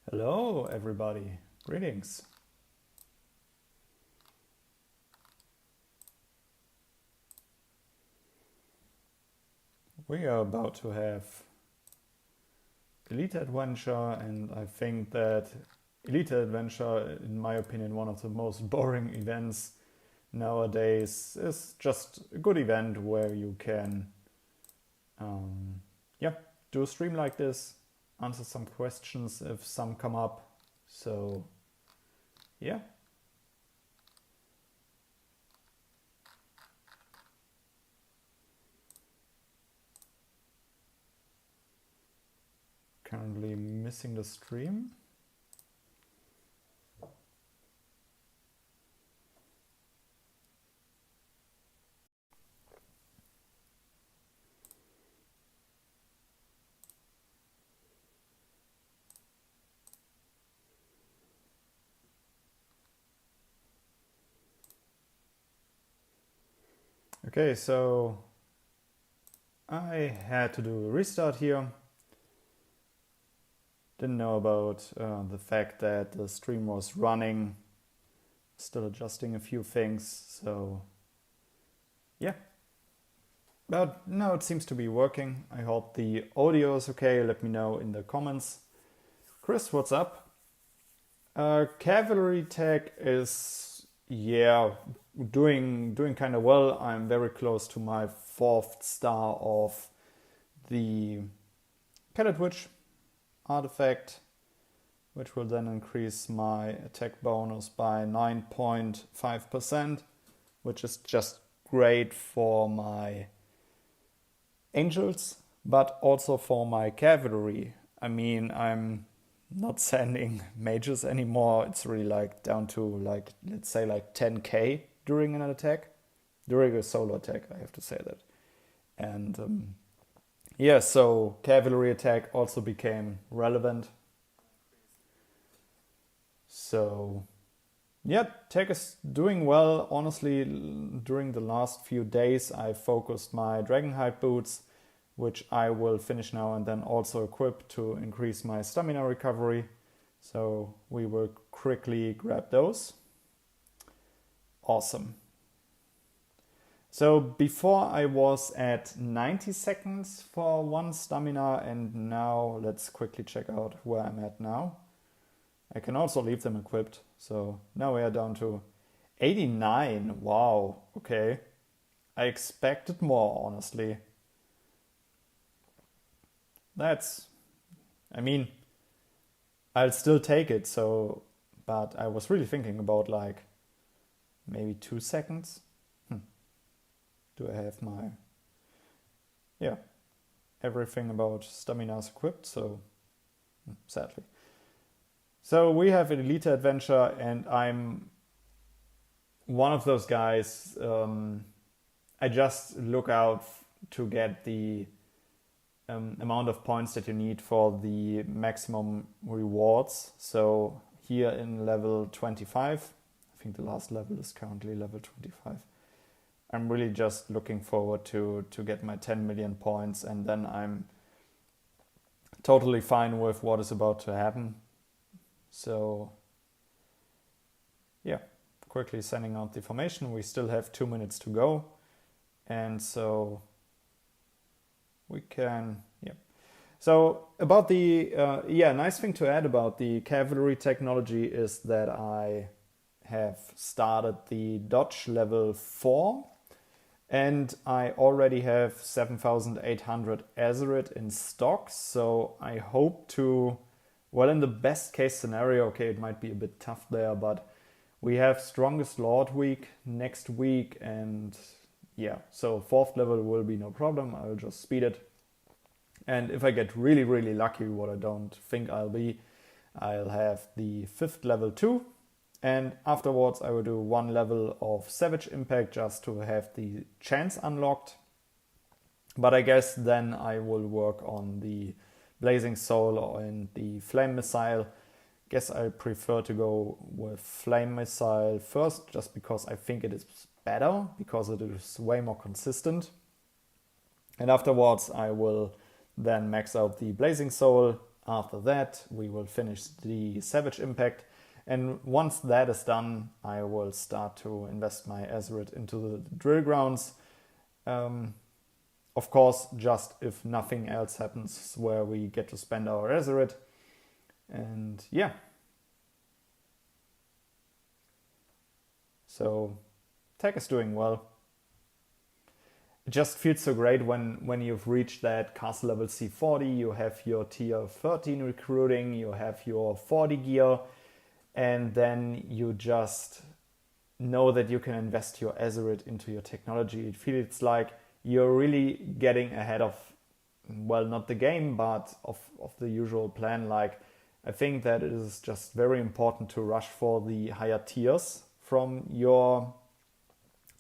Hello, everybody. Greetings. We are about to have Elite Adventure, and I think that Elite Adventure, in my opinion, one of the most boring events nowadays, is just a good event where you can, yeah, do a stream like this, answer some questions if some come up. So, yeah. Currently missing the stream. Okay, so I had to do a restart here. Didn't know about the fact that the stream was running. Still adjusting a few things, so yeah. But now it seems to be working. I hope the audio is okay. Let me know in the comments. Chris, what's up? Cavalry tech is, yeah, doing kind of well. I'm very close to my 4th star of the Pellet Witch artifact, which will then increase my attack bonus by 9.5%, which is just great for my angels, but also for my cavalry. I mean, I'm not sending mages anymore. It's really like down to like, let's say like 10k during an attack, during a solo attack, I have to say that. And yeah, so cavalry attack also became relevant. So yeah, tech is doing well. Honestly, during the last few days, I focused my Dragonhide boots, which I will finish now and then also equip to increase my stamina recovery. So we will quickly grab those. Awesome. So before I was at 90 seconds for 1 stamina, and now let's quickly check out where I'm at now. I can also leave them equipped. So now we are down to 89. Wow, okay. I expected more, honestly. I mean, I'll still take it, so, but I was really thinking about like maybe 2 seconds. Do I have my, yeah, everything about stamina is equipped, so sadly. So we have an Elite Adventure, and I'm one of those guys. I just look out to get the amount of points that you need for the maximum rewards. So here in level 25, I think the last level is currently level 25. I'm really just looking forward to get my 10 million points, and then I'm totally fine with what is about to happen. So yeah, quickly sending out the formation. We still have 2 minutes to go, and so we can, yeah. So about the, nice thing to add about the cavalry technology is that I have started the dodge level 4, and I already have 7,800 Azerit in stock. So I hope to, well, in the best case scenario, okay, it might be a bit tough there, but we have Strongest Lord week next week, and yeah, so 4th level will be no problem. I'll just speed it. And if I get really, really lucky, what I don't think I'll be, I'll have the 5th level 2. And afterwards, I will do 1 level of Savage Impact just to have the chance unlocked. But I guess then I will work on the Blazing Soul and the Flame Missile. Guess I prefer to go with Flame Missile first, just because I think it is better, because it is way more consistent. And afterwards, I will then max out the Blazing Soul. after that, we will finish the Savage Impact. And once that is done, I will start to invest my Azeroth into the drill grounds. Of course, just if nothing else happens where we get to spend our Azeroth. And yeah. So, tech is doing well. It just feels so great when you've reached that castle level C40, you have your tier 13 recruiting, you have your 40 gear, and then you just know that you can invest your Azeroth into your technology. It feels like you're really getting ahead of, well, not the game, but of the usual plan. Like, I think that it is just very important to rush for the higher tiers from your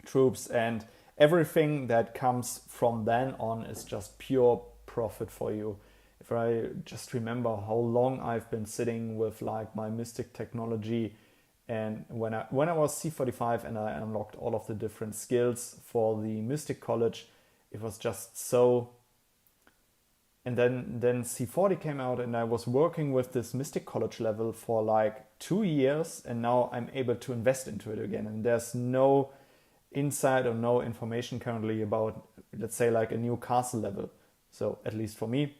troops, and everything that comes from then on is just pure profit for you. If I just remember how long I've been sitting with like my Mystic technology, and when I was C45 and I unlocked all of the different skills for the Mystic College, it was just so. And then C40 came out and I was working with this Mystic College level for like 2 years, and now I'm able to invest into it again. And there's no insight or no information currently about, let's say, like a new castle level. So at least for me.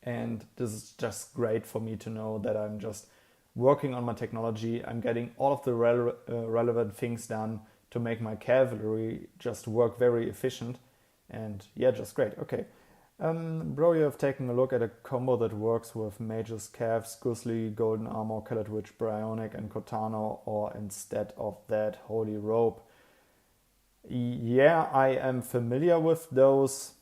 And this is just great for me to know that I'm just working on my technology. I'm getting all of the relevant things done to make my cavalry just work very efficient. And yeah, just great. Okay. Bro, you have taken a look at a combo that works with Mage's Calves, Gusli, Golden Armor, Colored Witch, Bryonic, and Cortana, or instead of that, Holy Robe. Yeah, I am familiar with those.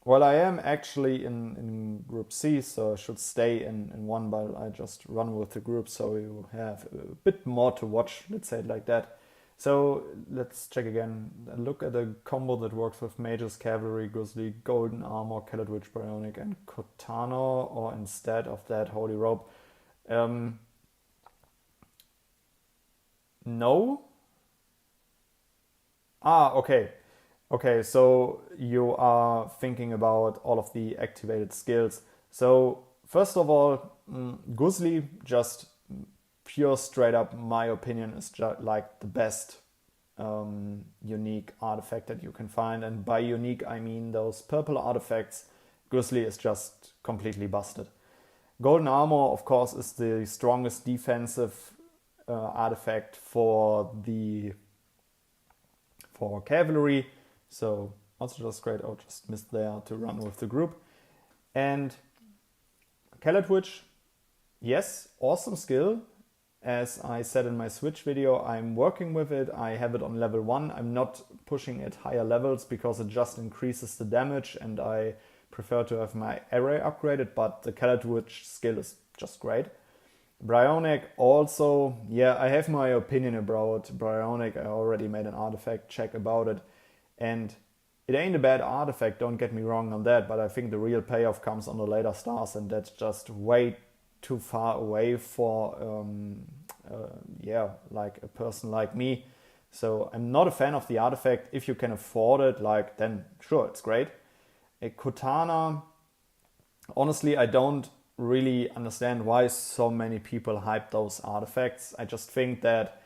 Well, I am actually in Group C, so I should stay in one, but I just run with the group, so you have a bit more to watch, let's say it like that. So let's check again. Look at a combo that works with Mage's Cavalry, Gusli, Golden Armor, Colored Witch, Bryonic, and Cortana, or instead of that, Holy Robe. No? Okay. Okay, so you are thinking about all of the activated skills. So first of all, Gusli, just pure straight up, my opinion, is just like the best unique artifact that you can find. And by unique, I mean those purple artifacts. Gusli is just completely busted. Golden Armor, of course, is the strongest defensive artifact for cavalry. So also just great. Oh, just missed there to run with the group. And Colored Witch, yes, awesome skill. As I said in my Switch video, I'm working with it. I have it on level 1. I'm not pushing it higher levels because it just increases the damage, and I prefer to have my array upgraded, but the Colored Witch skill is just great. Bryonic also, yeah, I have my opinion about Bryonic. I already made an artifact check about it. And it ain't a bad artifact, don't get me wrong on that, but I think the real payoff comes on the later stars, and that's just way too far away for, like a person like me. So I'm not a fan of the artifact. If you can afford it, then sure, it's great. A Cortana, honestly, I don't really understand why so many people hype those artifacts. I just think that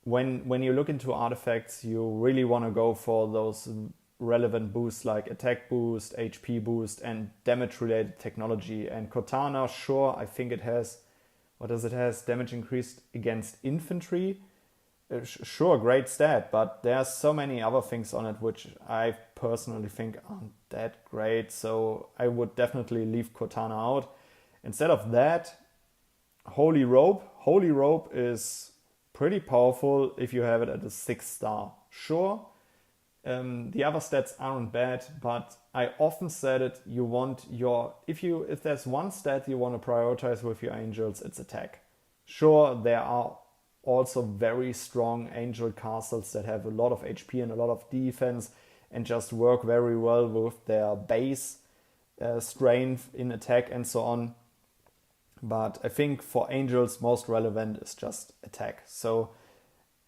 when you look into artifacts, you really want to go for those relevant boosts like attack boost, HP boost, and damage related technology. And Cortana, sure, I think it has, what does it has? Damage increased against infantry. Sure, great stat, but there's so many other things on it which I personally think aren't that great. So I would definitely leave Cortana out. Instead of that, Holy Robe. Holy Robe is pretty powerful if you have it at a 6-star. Sure, the other stats aren't bad, but I often said it, you want if there's one stat you want to prioritize with your angels, it's attack. Sure, there are also very strong angel castles that have a lot of HP and a lot of defense and just work very well with their base strength in attack and so on. But I think for angels, most relevant is just attack. So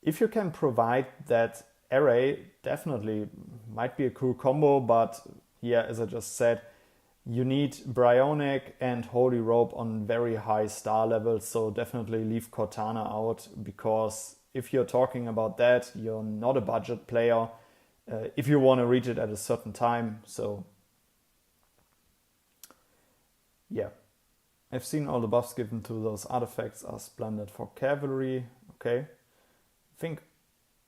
if you can provide that array, definitely might be a cool combo. But yeah, as I just said, You need Bryonic and Holy Rope on very high star levels, so definitely leave Cortana out, because if you're talking about that, you're not a budget player if you want to reach it at a certain time. So yeah, I've seen all the buffs given to those artifacts are splendid for cavalry. Okay, I think,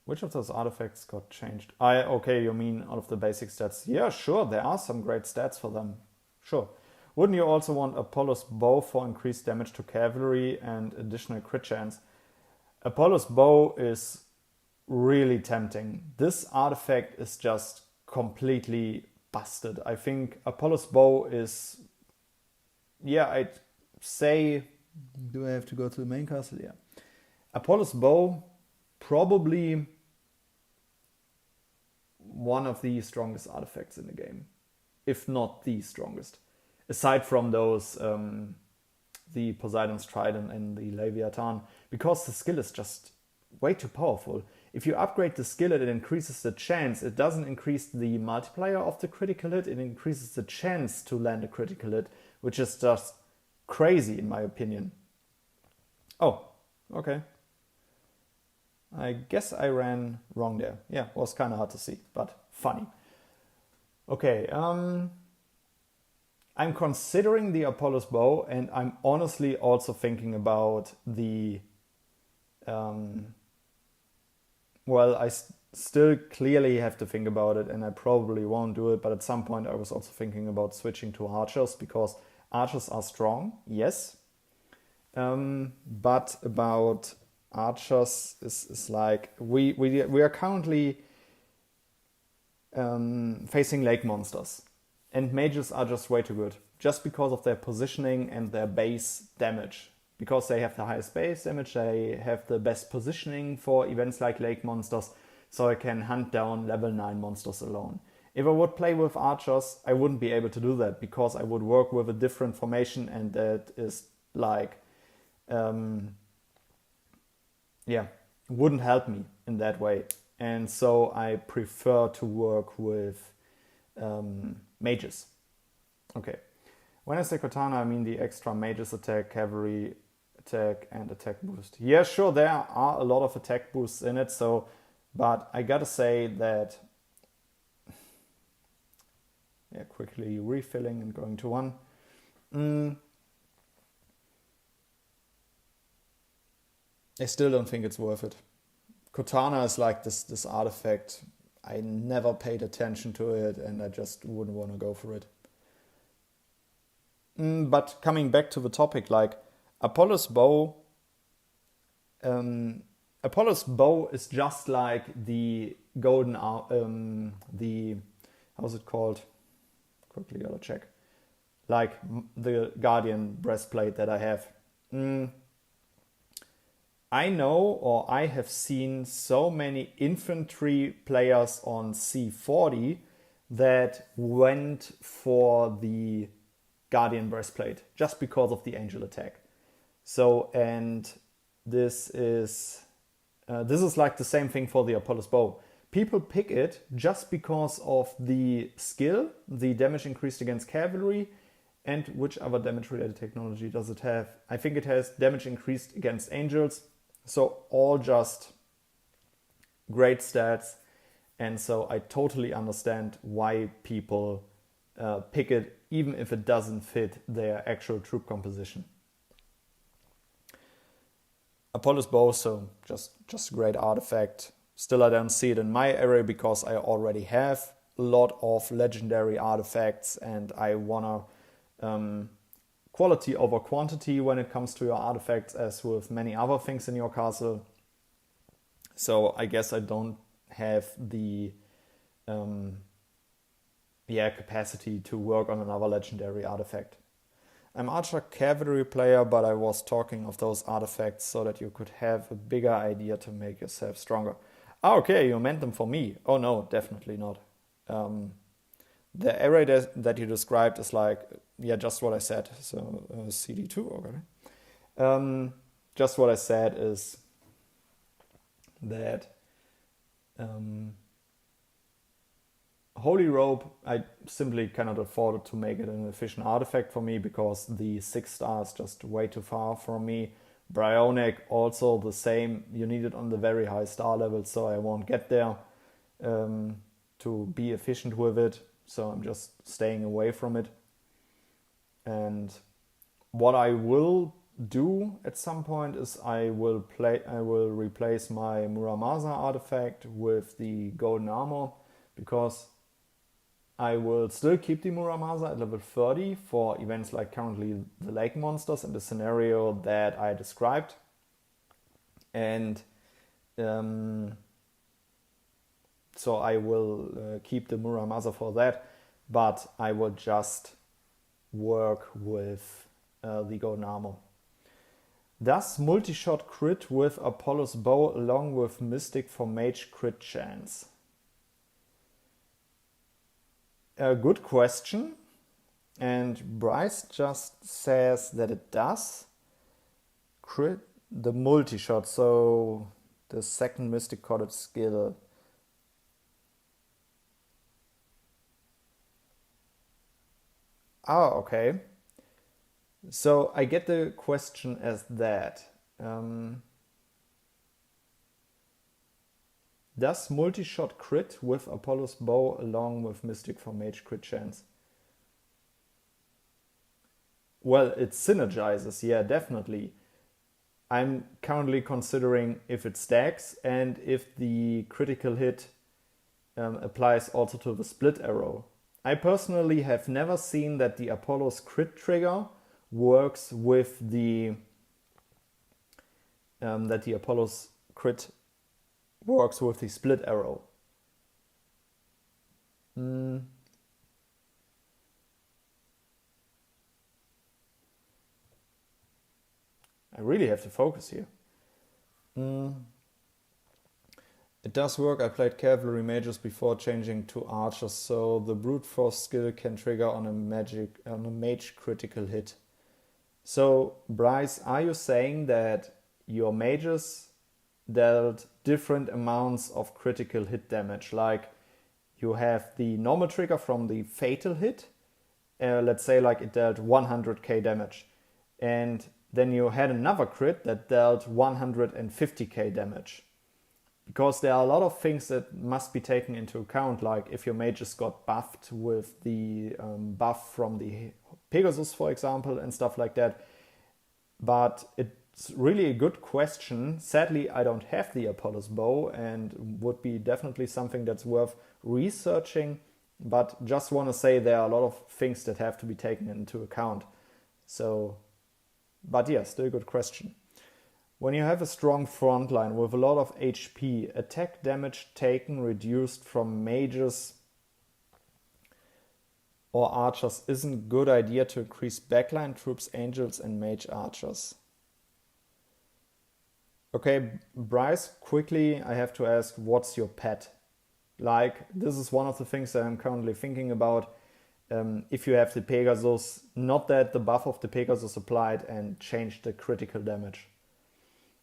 which of those artifacts got changed? Okay, you mean out of the basic stats? Yeah, sure, there are some great stats for them. Sure. Wouldn't you also want Apollo's Bow for increased damage to cavalry and additional crit chance? Apollo's Bow is really tempting. This artifact is just completely busted. I think Apollo's Bow is, yeah, I'd say, do I have to go to the main castle? Yeah. Apollo's Bow, probably one of the strongest artifacts in the game, if not the strongest, aside from those the Poseidon's Trident and the Leviathan, because the skill is just way too powerful. If you upgrade the skill, it increases the chance. It doesn't increase the multiplier of the critical hit, it increases the chance to land a critical hit, which is just crazy in my opinion. Oh, okay. I guess I ran wrong there. Yeah, it was kind of hard to see, but funny. Okay, I'm considering the Apollo's Bow, and I'm honestly also thinking about the... I still clearly have to think about it, and I probably won't do it, but at some point I was also thinking about switching to archers, because archers are strong, yes. But about archers is like, we are currently facing lake monsters, and mages are just way too good, just because of their positioning and their base damage. Because they have the highest base damage, they have the best positioning for events like lake monsters, so I can hunt down level 9 monsters alone. If I would play with archers, I wouldn't be able to do that, because I would work with a different formation, and that is like, wouldn't help me in that way. And so I prefer to work with mages. Okay. When I say Cortana, I mean the extra mages attack, cavalry attack, and attack boost. Yeah, sure, there are a lot of attack boosts in it, so, but I gotta say that, yeah, quickly refilling and going to 1. I still don't think it's worth it. Cortana is like this artifact. I never paid attention to it, and I just wouldn't want to go for it. But coming back to the topic, like Apollo's Bow is just like the golden, how's it called? Quickly gotta check. Like the Guardian breastplate that I have. I know, or I have seen so many infantry players on C40 that went for the Guardian breastplate just because of the angel attack. So, and this is like the same thing for the Apollo's Bow. People pick it just because of the skill, the damage increased against cavalry, and which other damage related technology does it have? I think it has damage increased against angels. So all just great stats. And so I totally understand why people pick it, even if it doesn't fit their actual troop composition. Apollo's Bow, so just a great artifact. Still, I don't see it in my area because I already have a lot of legendary artifacts, and I want to quality over quantity when it comes to your artifacts, as with many other things in your castle. So I guess I don't have the capacity to work on another legendary artifact. I'm Archer Cavalry player, but I was talking of those artifacts so that you could have a bigger idea to make yourself stronger. Ah, okay, you meant them for me. Oh no, definitely not. The array that you described is like, just what I said. So CD2, okay. Just what I said is that Holy Robe, I simply cannot afford to make it an efficient artifact for me because the 6 star is just way too far from me. Bryonic, also the same. You need it on the very high star level, so I won't get there to be efficient with it. So I'm just staying away from it. And what I will do at some point is I will replace my Muramasa artifact with the golden armor, because I will still keep the Muramasa at level 30 for events like currently the lake monsters in the scenario that I described. And so I will keep the Muramasa for that, but I will just work with the golden armor. Does multi-shot crit with Apollo's bow along with Mystic for mage crit chance? A good question. And Bryce just says that it does. Crit the multi-shot, so the second Mystic Cottage skill. Ah, okay. So I get the question as that. Does multi-shot crit with Apollo's bow along with Mystic for mage crit chance? Well, it synergizes, yeah, definitely. I'm currently considering if it stacks and if the critical hit applies also to the split arrow. I personally have never seen that the Apollo's crit trigger works with the that the Apollo's crit works with the split arrow. I really have to focus here. It does work. I played cavalry mages before changing to archers, so the brute force skill can trigger on a mage critical hit. So, Bryce, are you saying that your mages dealt different amounts of critical hit damage? Like, you have the normal trigger from the fatal hit, let's say like it dealt 100k damage, and then you had another crit that dealt 150k damage. Because there are a lot of things that must be taken into account, like if your mages got buffed with the buff from the Pegasus, for example, and stuff like that. But it's really a good question. Sadly, I don't have the Apollo's bow and would be definitely something that's worth researching. But just want to say there are a lot of things that have to be taken into account. So, but yeah, still a good question. When you have a strong front line with a lot of HP, attack damage taken reduced from mages or archers isn't a good idea to increase backline troops, angels and mage archers. Okay, Bryce, quickly I have to ask, what's your pet? Like, this is one of the things that I'm currently thinking about. If you have the Pegasus, not that the buff of the Pegasus applied and changed the critical damage.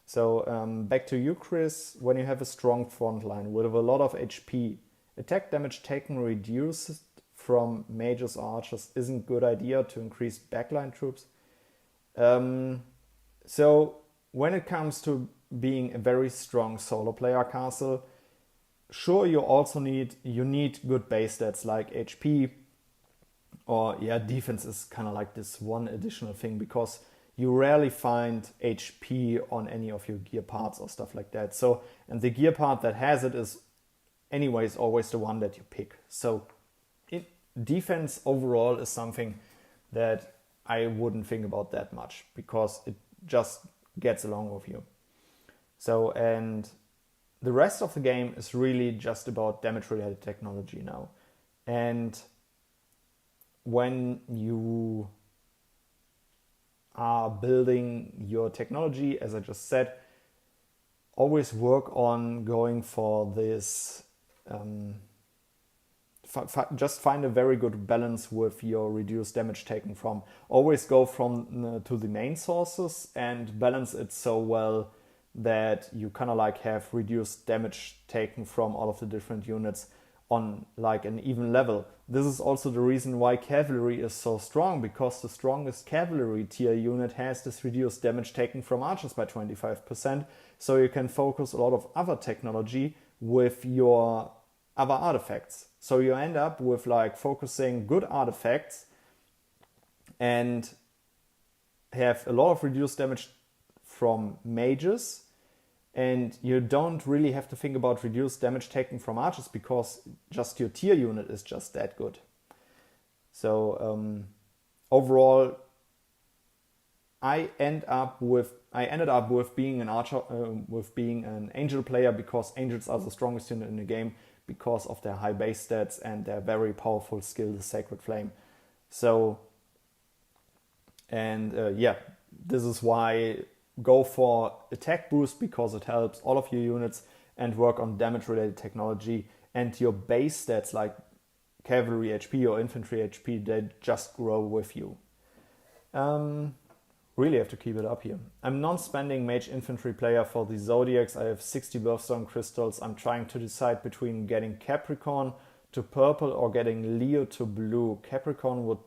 So back to you, Chris. When you have a strong front line with a lot of HP, attack damage taken reduced from mages or archers isn't a good idea to increase backline troops. So when it comes to being a very strong solo player castle, sure, you also need good base stats like HP, or yeah, defense is kind of like this one additional thing, because you rarely find HP on any of your gear parts or stuff like that. So, and the gear part that has it is anyways always the one that you pick. So defense overall is something that I wouldn't think about that much, because it just gets along with you. So, and the rest of the game is really just about damage related technology now. And when you are building your technology, as I just said, always work on going for this, just find a very good balance with your reduced damage taken from. Always go from to the main sources and balance it so well that you kind of like have reduced damage taken from all of the different units. on like an even level. This is also the reason why cavalry is so strong, because the strongest cavalry tier unit has this reduced damage taken from archers by 25%, so you can focus a lot of other technology with your other artifacts. So you end up with like focusing good artifacts and have a lot of reduced damage from mages, and you don't really have to think about reduced damage taken from archers because just your tier unit is just that good. So overall, I ended up with being an archer, with being an angel player, because angels are the strongest unit in the game because of their high base stats and their very powerful skill, the Sacred Flame. So, and this is why go for attack boost, because it helps all of your units, and work on damage related technology, and your base stats like cavalry HP or infantry HP, they just grow with you. Really have to keep it up here. I'm non-spending mage infantry player for the zodiacs. I have 60 birthstone crystals. I'm trying to decide between getting Capricorn to purple or getting Leo to blue. Capricorn would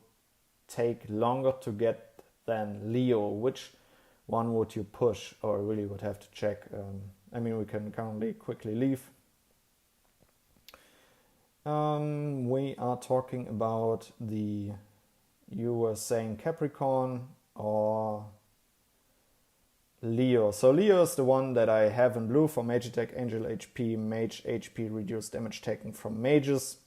take longer to get than Leo. Which one would you push? Or I really would have to check. I mean, we can currently quickly leave. We are talking about you were saying Capricorn or Leo. So Leo is the one that I have in blue for mage attack, angel HP, mage HP, reduced damage taken from mages.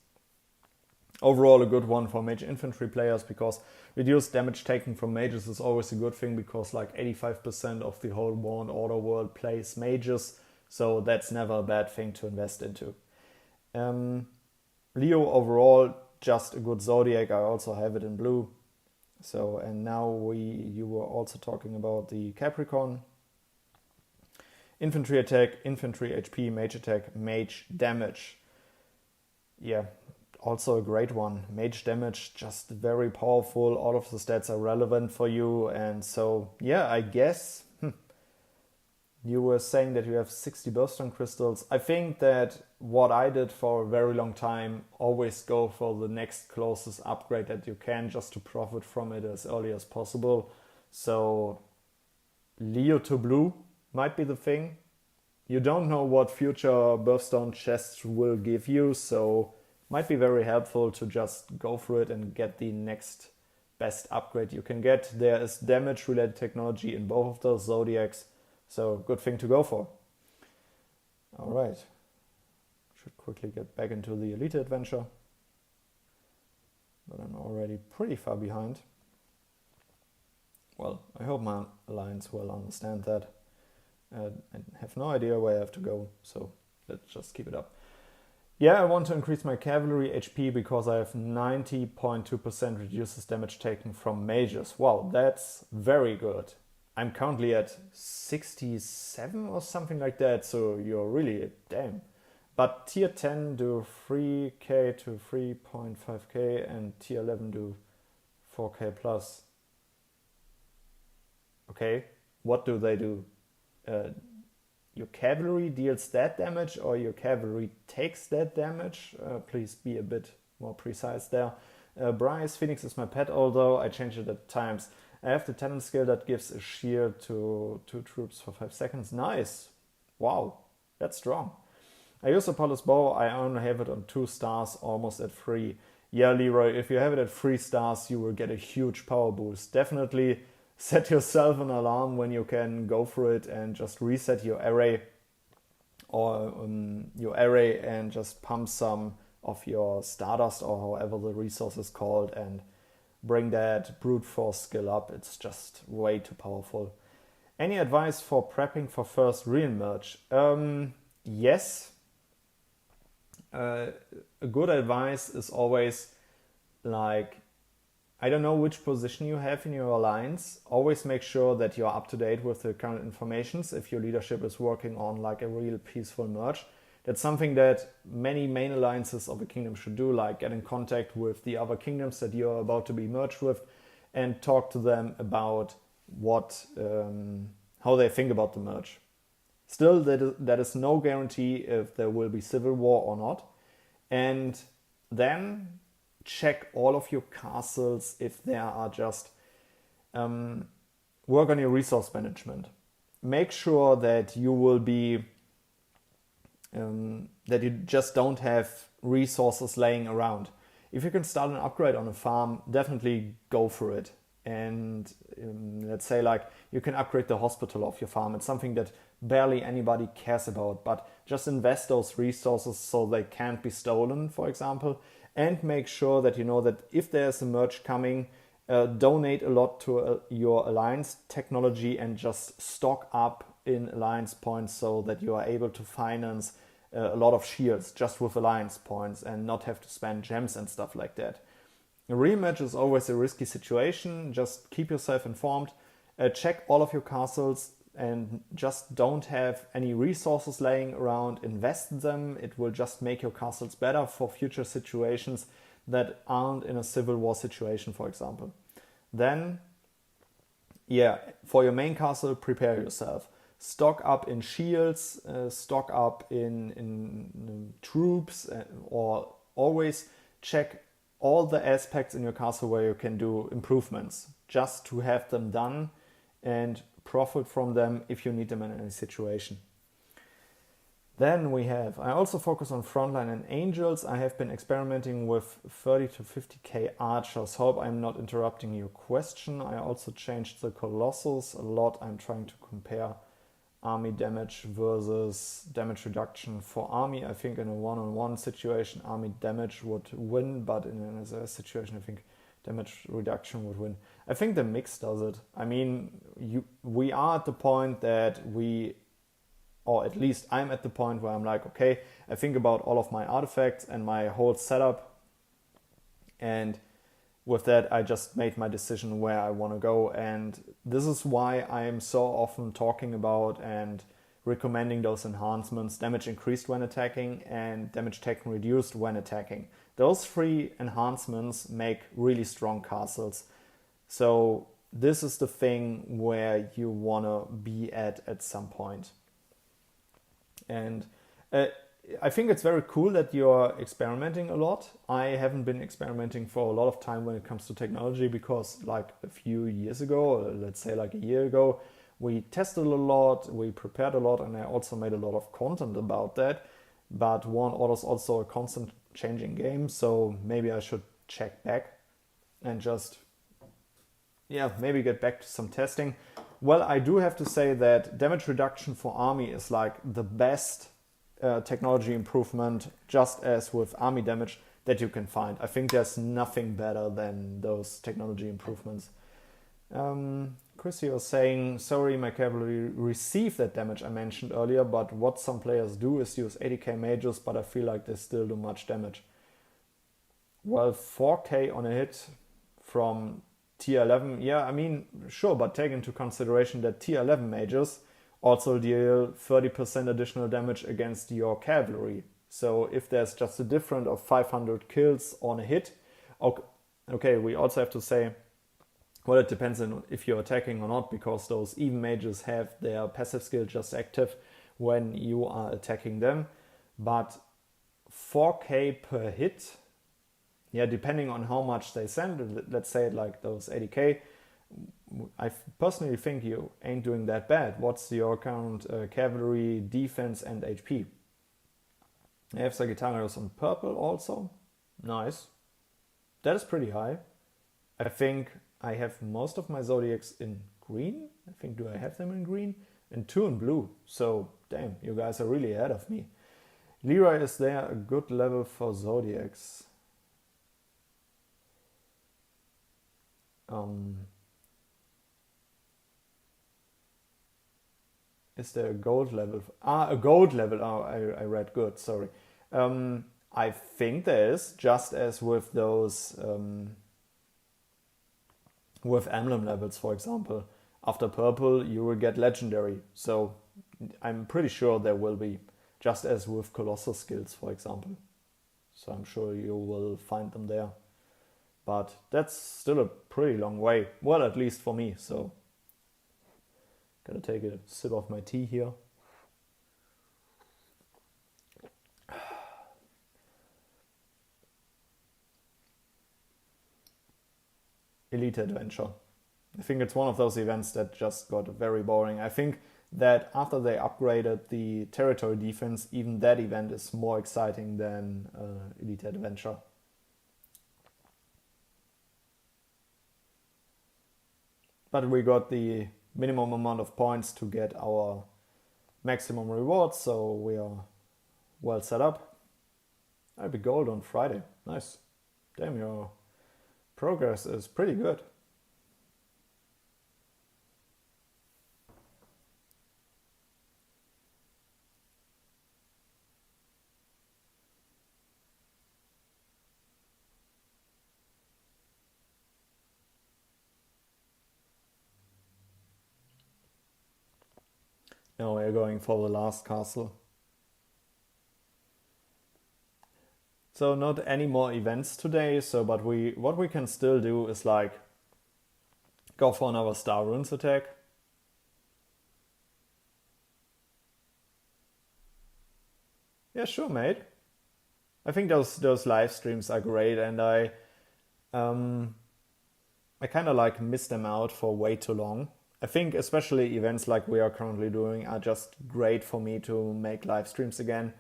Overall a good one for mage infantry players, because reduced damage taken from mages is always a good thing, because like 85% of the whole War and Order world plays mages, so that's never a bad thing to invest into. Leo overall, just a good zodiac. I also have it in blue. So, and now you were also talking about the Capricorn. Infantry attack, infantry HP, mage attack, mage damage. Yeah, also a great one. Mage damage, just very powerful. All of the stats are relevant for you. And so, yeah, I guess you were saying that you have 60 birthstone crystals. I think that what I did for a very long time, always go for the next closest upgrade that you can, just to profit from it as early as possible. So Leo to blue might be the thing. You don't know what future birthstone chests will give you, so might be very helpful to just go through it and get the next best upgrade you can get. There is damage related technology in both of those zodiacs, so good thing to go for. All right. Should quickly get back into the Elite adventure. But I'm already pretty far behind. Well, I hope my alliance will understand that. I have no idea where I have to go, so let's just keep it up. Yeah, I want to increase my cavalry HP because I have 90.2% reduces damage taken from mages. Wow, that's very good. I'm currently at 67 or something like that, so you're really damn. But tier 10 do 3k to 3.5k and tier 11 do 4k plus. Okay, what do they do? Your cavalry deals that damage or your cavalry takes that damage? Please be a bit more precise there. Bryce, Phoenix is my pet, although I change it at times. I have the talent skill that gives a shield to 2 troops for 5 seconds. Nice. Wow, that's strong. I use Apollo's bow. I only have it on 2 stars, almost at 3. Yeah, Leroy, if you have it at 3 stars, you will get a huge power boost. Definitely set yourself an alarm when you can go through it and just reset your array and just pump some of your Stardust or however the resource is called and bring that brute force skill up. It's just way too powerful. Any advice for prepping for first real merge? Yes. A good advice is always like, I don't know which position you have in your alliance. Always make sure that you're up to date with the current informations if your leadership is working on like a real peaceful merge. That's something that many main alliances of a kingdom should do, like get in contact with the other kingdoms that you're about to be merged with and talk to them about how they think about the merge. Still, that is no guarantee if there will be civil war or not. And then check all of your castles if there are just work on your resource management. Make sure that you will be that you just don't have resources laying around. If you can start an upgrade on a farm, definitely go for it. And let's say like you can upgrade the hospital of your farm. It's something that barely anybody cares about, but just invest those resources so they can't be stolen, for example, and make sure that you know that if there's a merge coming, donate a lot to your alliance technology and just stock up in alliance points so that you are able to finance a lot of shields just with alliance points and not have to spend gems and stuff like that. A rematch is always a risky situation. Just keep yourself informed, check all of your castles, and just don't have any resources laying around. Invest them. It will just make your castles better for future situations that aren't in a civil war situation, for example. Then, for your main castle, prepare yourself. Stock up in shields, stock up in troops, or always check all the aspects in your castle where you can do improvements, just to have them done and profit from them if you need them in any situation. Then I also focus on frontline and angels. I have been experimenting with 30 to 50k archers. Hope I'm not interrupting your question. I also changed the colossus a lot. I'm trying to compare army damage versus damage reduction for army. I think in a one-on-one situation, army damage would win, but in another situation, I think damage reduction would win. I think the mix does it. I mean, we are at the point that or at least I'm at the point where I'm like, okay, I think about all of my artifacts and my whole setup, and with that, I just made my decision where I want to go. And this is why I am so often talking about and recommending those enhancements: damage increased when attacking and damage taken reduced when attacking. Those three enhancements make really strong castles. So this is the thing where you want to be at some point. And I think it's very cool that you're experimenting a lot. I haven't been experimenting for a lot of time when it comes to technology, because like a few years ago, or let's say like a year ago, we tested a lot, we prepared a lot, and I also made a lot of content about that. But War and Order is also a constant changing game, so maybe I should check back and just, maybe get back to some testing. Well, I do have to say that damage reduction for army is like the best technology improvement, just as with army damage, that you can find. I think there's nothing better than those technology improvements. Chrissy was saying, sorry, my cavalry received that damage I mentioned earlier, but what some players do is use 80k mages, but I feel like they still do much damage. Well, 4k on a hit from tier 11, I mean, sure, but take into consideration that tier 11 mages also deal 30% additional damage against your cavalry. So if there's just a difference of 500 kills on a hit, okay, we also have to say, well, it depends on if you're attacking or not, because those even mages have their passive skill just active when you are attacking them. But 4k per hit, depending on how much they send, let's say like those 80k, I personally think you ain't doing that bad. What's your current cavalry, defense, and HP? I have Sagittarius on purple also. Nice. That is pretty high. I think I have most of my Zodiacs in green. I think, do I have them in green? And 2 in blue. So, damn, you guys are really ahead of me. Leroy, is there a good level for Zodiacs? Is there a gold level? A gold level. Oh, I read good, sorry. I think there is, just as with those, with emblem levels, for example. After purple, you will get legendary. So I'm pretty sure there will be, just as with Colossus skills, for example. So I'm sure you will find them there. But that's still a pretty long way. Well, at least for me, so. Gotta take a sip of my tea here. Elite Adventure. I think it's one of those events that just got very boring. I think that after they upgraded the territory defense, even that event is more exciting than Elite Adventure. But we got the minimum amount of points to get our maximum rewards, so we are well set up. I'll be gold on Friday. Nice. Damn, your progress is pretty good. Now we're going for the last castle. So not any more events today, but what we can still do is like go for another Star Runes attack. Yeah, sure, mate. I think those live streams are great, and I kind of like miss them out for way too long. I think especially events like we are currently doing are just great for me to make live streams again.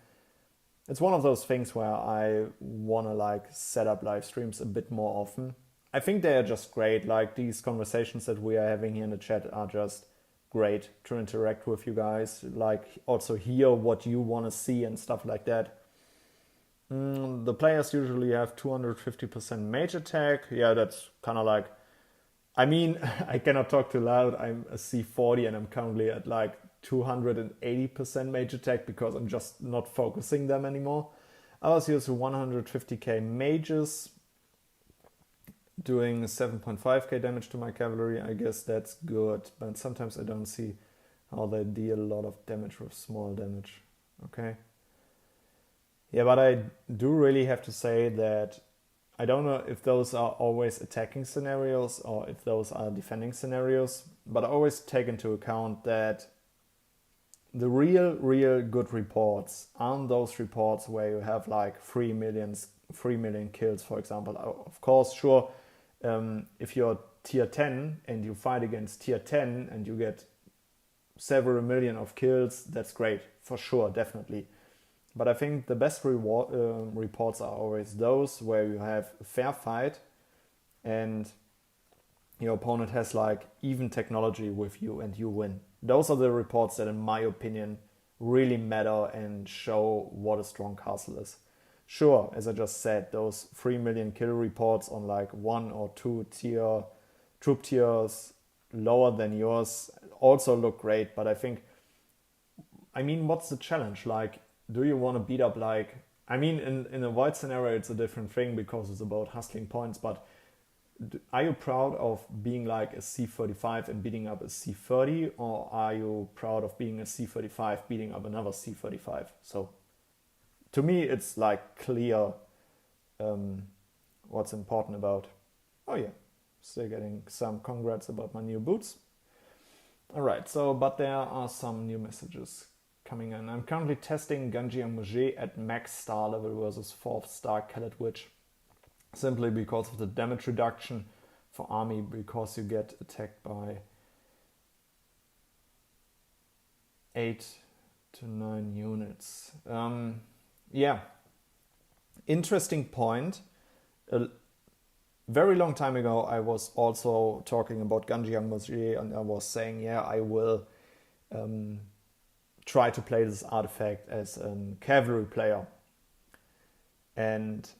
It's one of those things where I want to like set up live streams a bit more often. I think they are just great. Like these conversations that we are having here in the chat are just great to interact with you guys. Like also hear what you want to see and stuff like that. The players usually have 250% mage attack. Yeah, that's kind of like, I mean, I cannot talk too loud. I'm a C40 and I'm currently at like 280% mage attack because I'm just not focusing them anymore. Ours use 150k mages, doing 7.5k damage to my cavalry. I guess that's good, but sometimes I don't see how they deal a lot of damage with small damage. Okay. Yeah, but I do really have to say that I don't know if those are always attacking scenarios or if those are defending scenarios, but I always take into account that the real good reports aren't those reports where you have like 3 million kills, for example. Of course, sure, if you're tier 10 and you fight against tier 10 and you get several million of kills, that's great, for sure, definitely. But I think the best reports are always those where you have a fair fight and your opponent has like even technology with you and you win. Those are the reports that, in my opinion, really matter and show what a strong castle is. Sure, as I just said, those 3 million kill reports on like 1 or 2 troop tiers lower than yours also look great. But I mean, what's the challenge? Like, do you want to beat up like, I mean, in a void scenario, it's a different thing because it's about hustling points, but are you proud of being like a C35 and beating up a C30, or are you proud of being a C35 beating up another C35? So to me, it's like clear what's important about. Oh yeah, still getting some congrats about my new boots. All right, so, but there are some new messages coming in. I'm currently testing Ganji and Mouget at max star level versus 4th star Kellet Witch, simply because of the damage reduction for army, because you get attacked by 8 to 9 units. Yeah, interesting point. A very long time ago, I was also talking about Ganji and Mouget, and I was saying, yeah, I will try to play this artifact as a cavalry player. And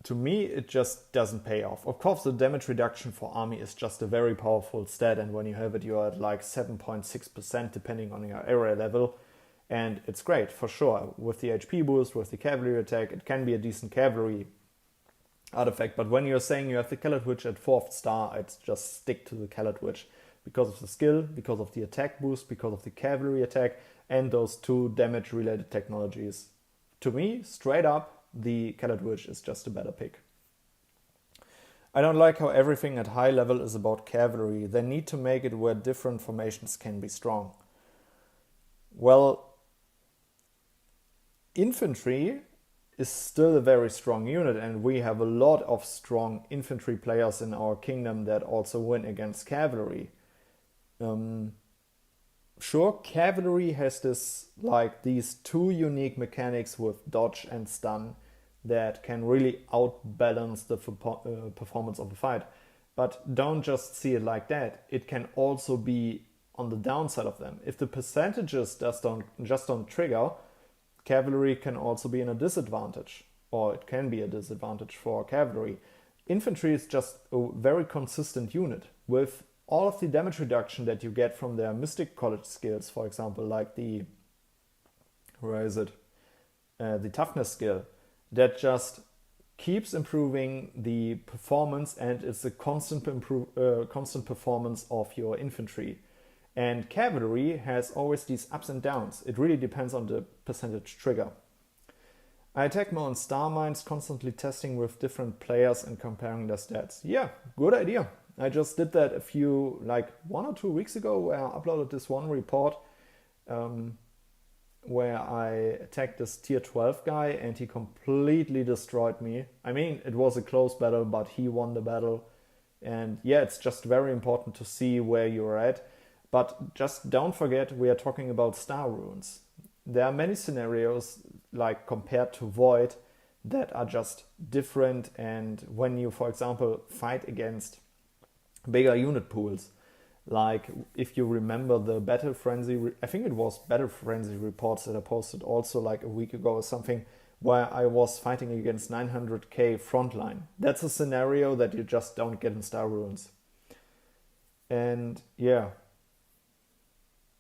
to me, it just doesn't pay off. Of course, the damage reduction for army is just a very powerful stat, and when you have it, you're at like 7.6% depending on your area level, and it's great for sure. With the HP boost, with the cavalry attack, it can be a decent cavalry artifact, but when you're saying you have the Kellet Witch at 4th star, I'd just stick to the Kellet Witch because of the skill, because of the attack boost, because of the cavalry attack, and those 2 damage related technologies. To me, straight up, the Kellet Witch is just a better pick. I don't like how everything at high level is about cavalry. They need to make it where different formations can be strong. Well, infantry is still a very strong unit, and we have a lot of strong infantry players in our kingdom that also win against cavalry. Sure, cavalry has these two unique mechanics with dodge and stun that can really outbalance the performance of a fight. But don't just see it like that. It can also be on the downside of them. If the percentages just don't trigger, cavalry can also be in a disadvantage, or it can be a disadvantage for cavalry. Infantry is just a very consistent unit with all of the damage reduction that you get from their Mystic College skills, for example, like the toughness skill, that just keeps improving the performance, and it's a constant performance of your infantry. And cavalry has always these ups and downs. It really depends on the percentage trigger. I attack more on star mines, constantly testing with different players and comparing their stats. Yeah, good idea. I just did that 1 or 2 weeks ago, where I uploaded this one report where I attacked this tier 12 guy and he completely destroyed me. I mean, it was a close battle, but he won the battle. And yeah, it's just very important to see where you're at. But just don't forget, we are talking about star runes. There are many scenarios, like compared to Void, that are just different. And when you, for example, fight against bigger unit pools, like if you remember the Battle Frenzy, I think it was Battle Frenzy reports that I posted also like a week ago or something, where I was fighting against 900k frontline. That's a scenario that you just don't get in Star Runes. And yeah,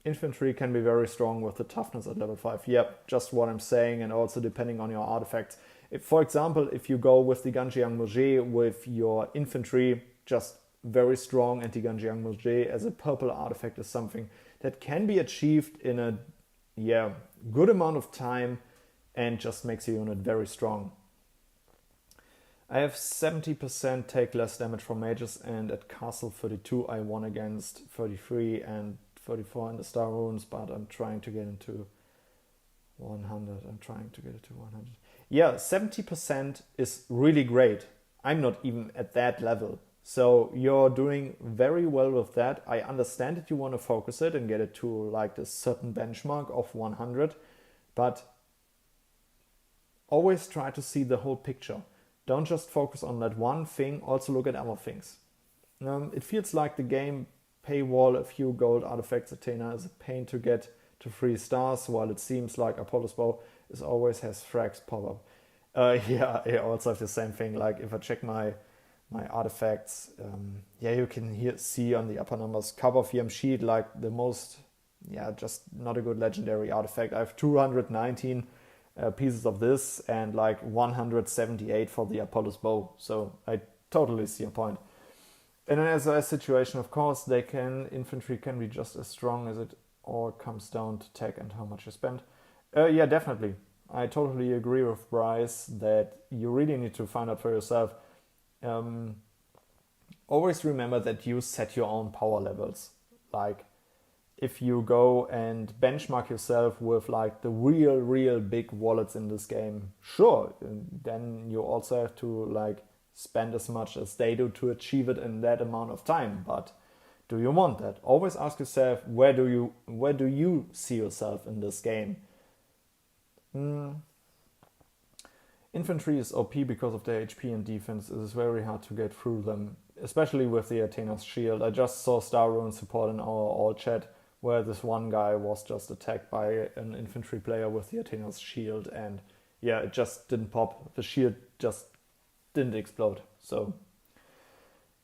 infantry can be very strong with the toughness at level 5. Yep, just what I'm saying, and also depending on your artifacts. If, for example, if you go with the Ganjiang Moje with your infantry, just very strong, and the Ganjiang Moje as a purple artifact is something that can be achieved in a good amount of time and just makes your unit very strong. I have 70% take less damage from mages, and at Castle 32 I won against 33 and 34 in the Star Runes, but I'm trying to get into 100. Yeah, 70% is really great. I'm not even at that level. So you're doing very well with that. I understand that you want to focus it and get it to like this certain benchmark of 100, but always try to see the whole picture. Don't just focus on that one thing, also look at other things. It feels like the game paywall a few gold artifacts Athena is a pain to get to 3 stars, while it seems like Apollo's Bow always has frags pop up. I also have the same thing. Like if I check my artifacts, you can see on the upper numbers Cup of Yam Sheet, like the most, just not a good legendary artifact. I have 219 pieces of this and like 178 for the Apollo's Bow. So I totally see your point. And then as a situation, of course, infantry can be just as strong, as it all comes down to tech and how much you spend. Definitely. I totally agree with Bryce that you really need to find out for yourself. Always remember that you set your own power levels. Like if you go and benchmark yourself with like the real big wallets in this game, sure, then you also have to like spend as much as they do to achieve it in that amount of time. But do you want that? Always ask yourself, where do you see yourself in this game? Infantry is OP because of their HP and defense. It is very hard to get through them, especially with the Athena's shield. I just saw Star Rune support in our all chat where this one guy was just attacked by an infantry player with the Athena's shield, and it just didn't pop. The shield just didn't explode. So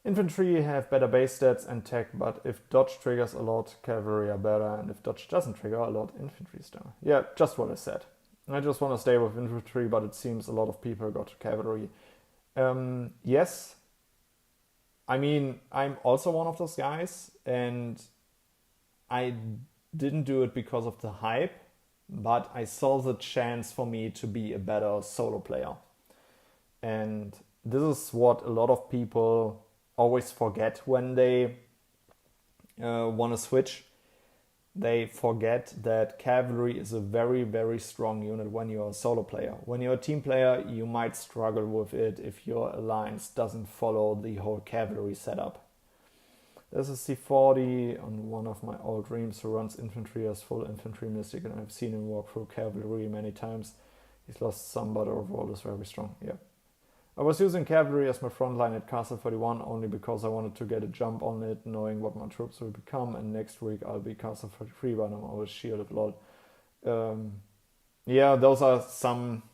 infantry have better base stats and tech, but if dodge triggers a lot, cavalry are better, and if dodge doesn't trigger a lot, infantry is better. Yeah, just what I said. I just want to stay with infantry, but it seems a lot of people got to cavalry. Yes, I mean, I'm also one of those guys, and I didn't do it because of the hype, but I saw the chance for me to be a better solo player. And this is what a lot of people always forget when they want to switch. they forget that cavalry is a very, very strong unit when you're a solo player. When you're a team player, you might struggle with it if your alliance doesn't follow the whole cavalry setup. There's a C40 on one of my old dreams who runs infantry as full infantry mystic, and I've seen him walk through cavalry many times. He's lost some, but overall is very strong. Yeah. I was using cavalry as my front line at Castle 41 only because I wanted to get a jump on it, knowing what my troops will become, and next week I'll be Castle 43, but I'm always shielded a lot. Yeah, those are some,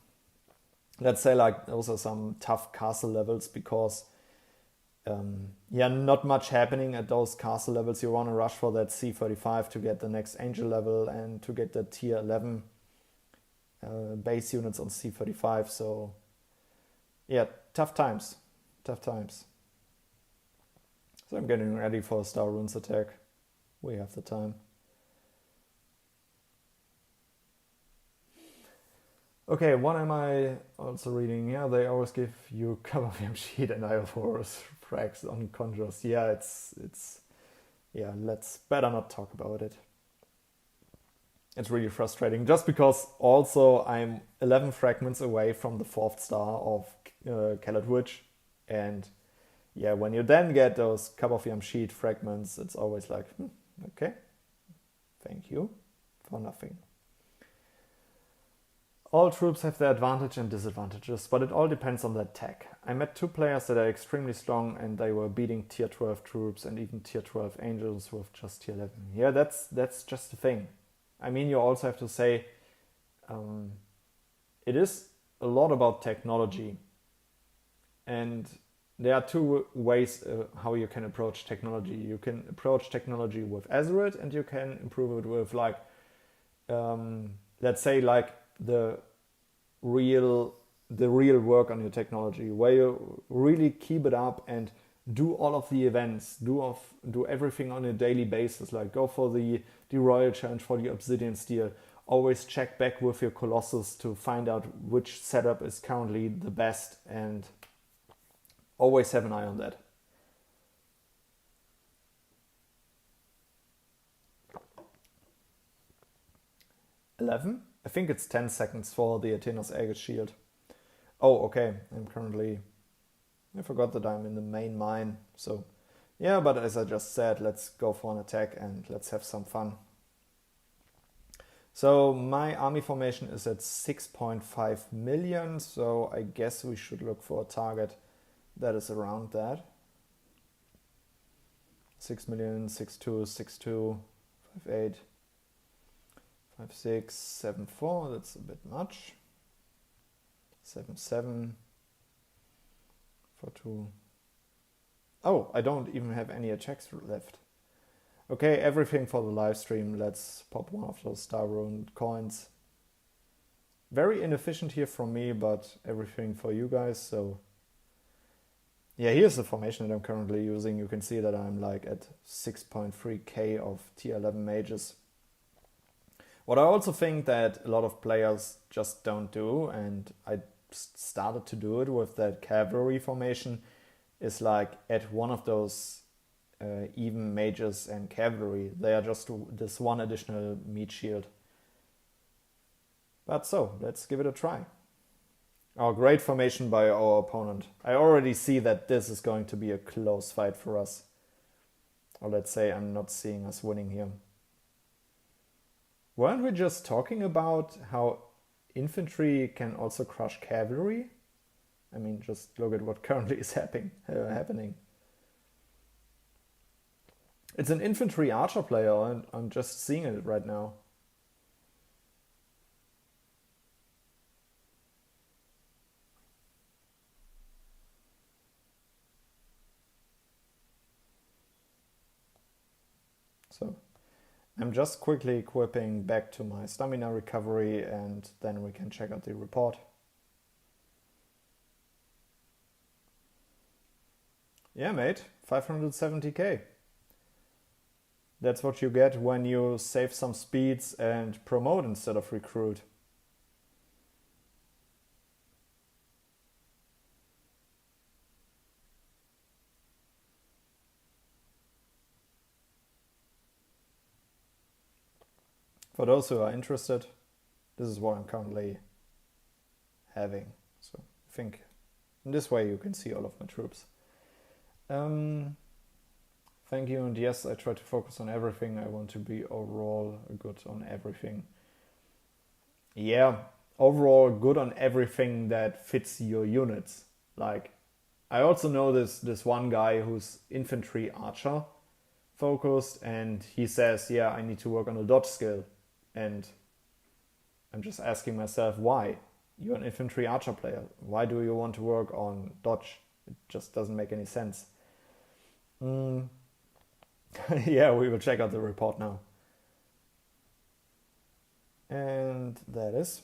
let's say like, those are some tough castle levels because not much happening at those castle levels. You want to rush for that C35 to get the next angel level and to get the tier 11 base units on C35. So yeah, tough times. So I'm getting ready for a Star Runes attack. We have the time. Okay, what am I also reading? Yeah, they always give you cover VM sheet and I have horrors frags on conjures. Yeah, it's let's better not talk about it. It's really frustrating just because also I'm 11 fragments away from the 4th star of Called Witch, and yeah, when you then get those cup of yam sheet fragments, it's always like, okay, thank you for nothing. All troops have their advantage and disadvantages, but it all depends on their tech. I met 2 players that are extremely strong and they were beating tier 12 troops and even tier 12 angels with just tier 11. Yeah, that's just the thing. I mean, you also have to say, it is a lot about technology. And there are 2 ways how you can approach technology. You can approach technology with Azeroth, and you can improve it with like, let's say like the real work on your technology, where you really keep it up and do all of the events, do everything on a daily basis, like go for the Royal Challenge for the Obsidian Steel. Always check back with your Colossus to find out which setup is currently the best, and always have an eye on that. $11? I think it's 10 seconds for the Athena's Aegis Shield. Oh, okay. I forgot that I'm in the main mine. So, yeah, but as I just said, let's go for an attack and let's have some fun. So, my army formation is at 6.5 million. So, I guess we should look for a target that is around that. 6 million, 6.2, 6.2, 5.8. 5, 6, 7, 4, that's a bit much. 7, 7, 4, 2. Oh, I don't even have any attacks left. Okay, everything for the live stream. Let's pop one of those Star Rune coins. Very inefficient here from me, but everything for you guys. So yeah, here's the formation that I'm currently using. You can see that I'm like at 6.3k of tier 11 mages. What I also think that a lot of players just don't do, and I started to do it with that cavalry formation, is like add one of those even mages and cavalry. They are just this one additional meat shield. But so, let's give it a try. Oh, great formation by our opponent. I already see that this is going to be a close fight for us. Or let's say I'm not seeing us winning here. Weren't we just talking about how infantry can also crush cavalry? I mean, just look at what currently is happening. It's an infantry archer player, and I'm just seeing it right now. So I'm just quickly equipping back to my stamina recovery, and then we can check out the report. Yeah, mate, 570k. That's what you get when you save some speeds and promote instead of recruit. For those who are interested, this is what I'm currently having. So I think in this way you can see all of my troops. Thank you, and yes, I try to focus on everything. I want to be overall good on everything. Yeah, overall good on everything that fits your units. Like, I also know this one guy who's infantry archer focused, and he says, yeah, I need to work on a dodge skill. And I'm just asking myself, why? You're an infantry archer player. Why do you want to work on dodge? It just doesn't make any sense. Yeah, we will check out the report now. And that is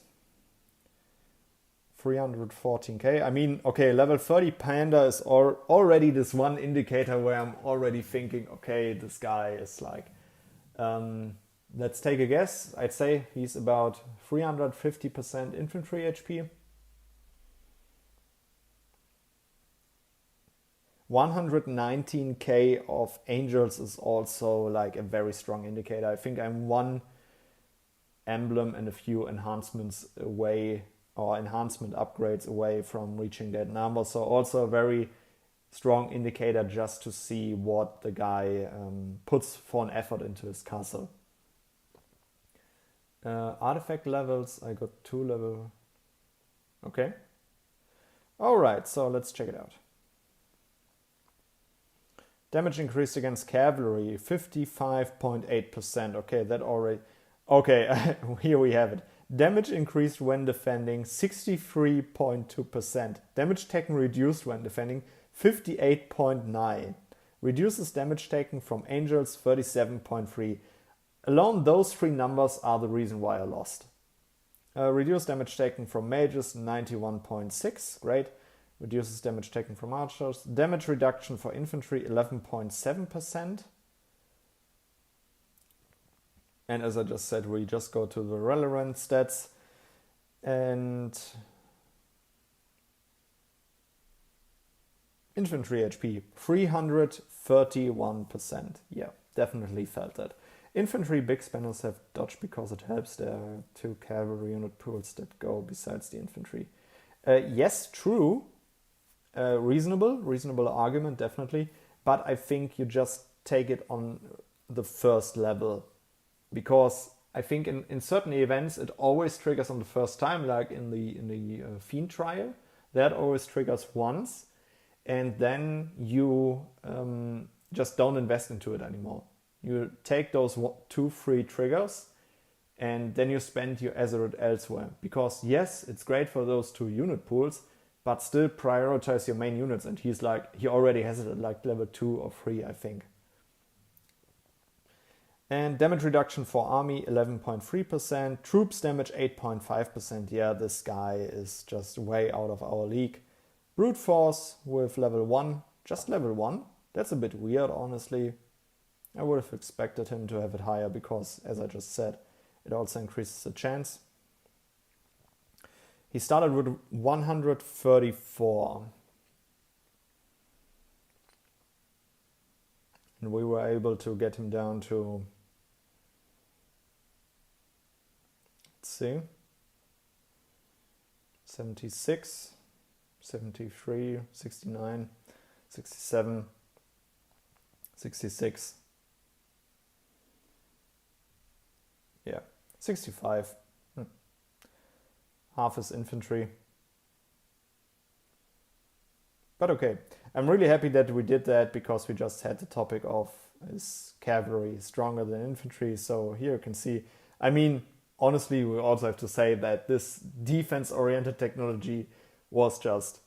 314k. I mean, okay, level 30 Panda is already this one indicator where I'm already thinking, okay, this guy is like, let's take a guess. I'd say he's about 350% infantry HP. 119k of angels is also like a very strong indicator. I think I'm one emblem and a few enhancements away, or enhancement upgrades away from reaching that number. So also a very strong indicator just to see what the guy puts for an effort into his castle. Artifact levels, I got 2 level. Okay. Alright, so let's check it out. Damage increased against cavalry, 55.8%. Okay, that already... Okay, here we have it. Damage increased when defending, 63.2%. Damage taken reduced when defending, 58.9%. Reduces damage taken from angels, 37.3%. Alone, those 3 numbers are the reason why I lost. Reduced damage taken from mages, 91.6%. Great. Reduces damage taken from archers. Damage reduction for infantry, 11.7%. And as I just said, we just go to the relevant stats. And infantry HP, 331%. Yeah, definitely felt that. Infantry big spanners have dodge because it helps. There are 2 cavalry unit pools that go besides the infantry. Yes, true. Reasonable argument, definitely. But I think you just take it on the first level. Because I think in certain events it always triggers on the first time, like in the Fiend trial. That always triggers once. And then you just don't invest into it anymore. You take those 2 free triggers and then you spend your Azeroth elsewhere. Because yes, it's great for those 2 unit pools, but still prioritize your main units. And he already has it at like level 2 or 3, I think. And damage reduction for army, 11.3%. Troops damage, 8.5%. Yeah, this guy is just way out of our league. Brute force with level 1, just level 1. That's a bit weird, honestly. I would have expected him to have it higher because, as I just said, it also increases the chance. He started with 134. And we were able to get him down to, let's see, 76, 73, 69, 67, 66. Yeah, 65. Half his infantry. But okay, I'm really happy that we did that because we just had the topic of is cavalry stronger than infantry. So here you can see, I mean, honestly, we also have to say that this defense-oriented technology was just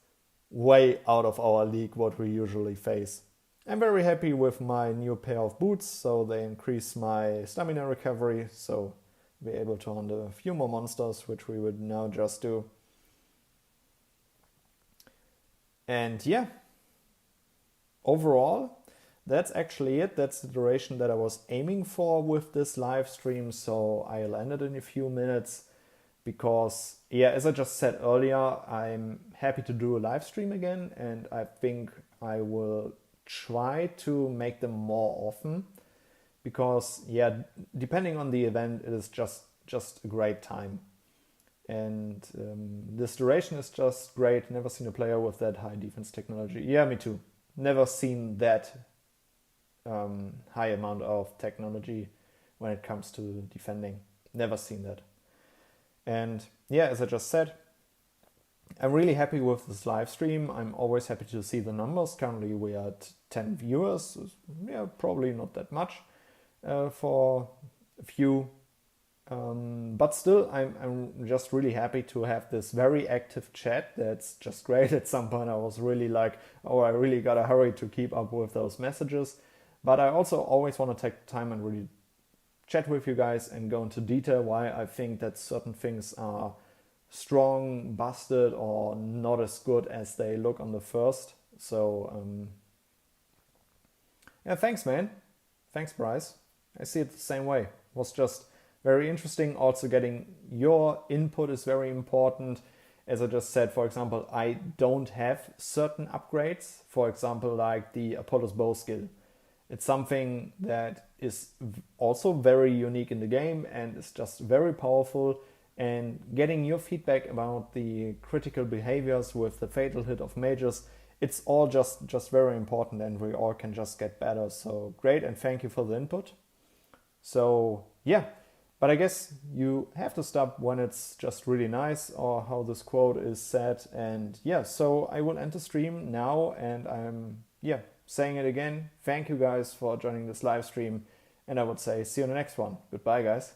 way out of our league, what we usually face. I'm very happy with my new pair of boots, so they increase my stamina recovery, so we're able to hunt a few more monsters, which we would now just do. And yeah, overall, that's actually it. That's the duration that I was aiming for with this live stream, so I'll end it in a few minutes because, yeah, as I just said earlier, I'm happy to do a live stream again, and I think I will try to make them more often because yeah, depending on the event, it is just a great time. And this duration is just great. Never seen a player with that high defense technology. Yeah, me too. Never seen that high amount of technology when it comes to defending. Never seen that. And yeah, as I just said, I'm really happy with this live stream. I'm always happy to see the numbers. Currently we are at 10 viewers. Yeah, probably not that much for a few. But still, I'm just really happy to have this very active chat. That's just great. At some point I was really like, oh, I really gotta hurry to keep up with those messages. But I also always want to take time and really chat with you guys and go into detail why I think that certain things are strong, busted, or not as good as they look on the first. So yeah, thanks, man. Thanks, Bryce. I see it the same way. It was just very interesting. Also, getting your input is very important. As I just said, for example, I don't have certain upgrades. For example, like the Apollo's bow skill. It's something that is also very unique in the game and is just very powerful. And getting your feedback about the critical behaviors with the fatal hit of mages, it's all just very important, and we all can just get better. So great, and thank you for the input. So yeah, but I guess you have to stop when it's just really nice, or how this quote is said. And yeah, so I will end the stream now, and I'm saying it again. Thank you guys for joining this live stream, and I would say see you on the next one. Goodbye, guys.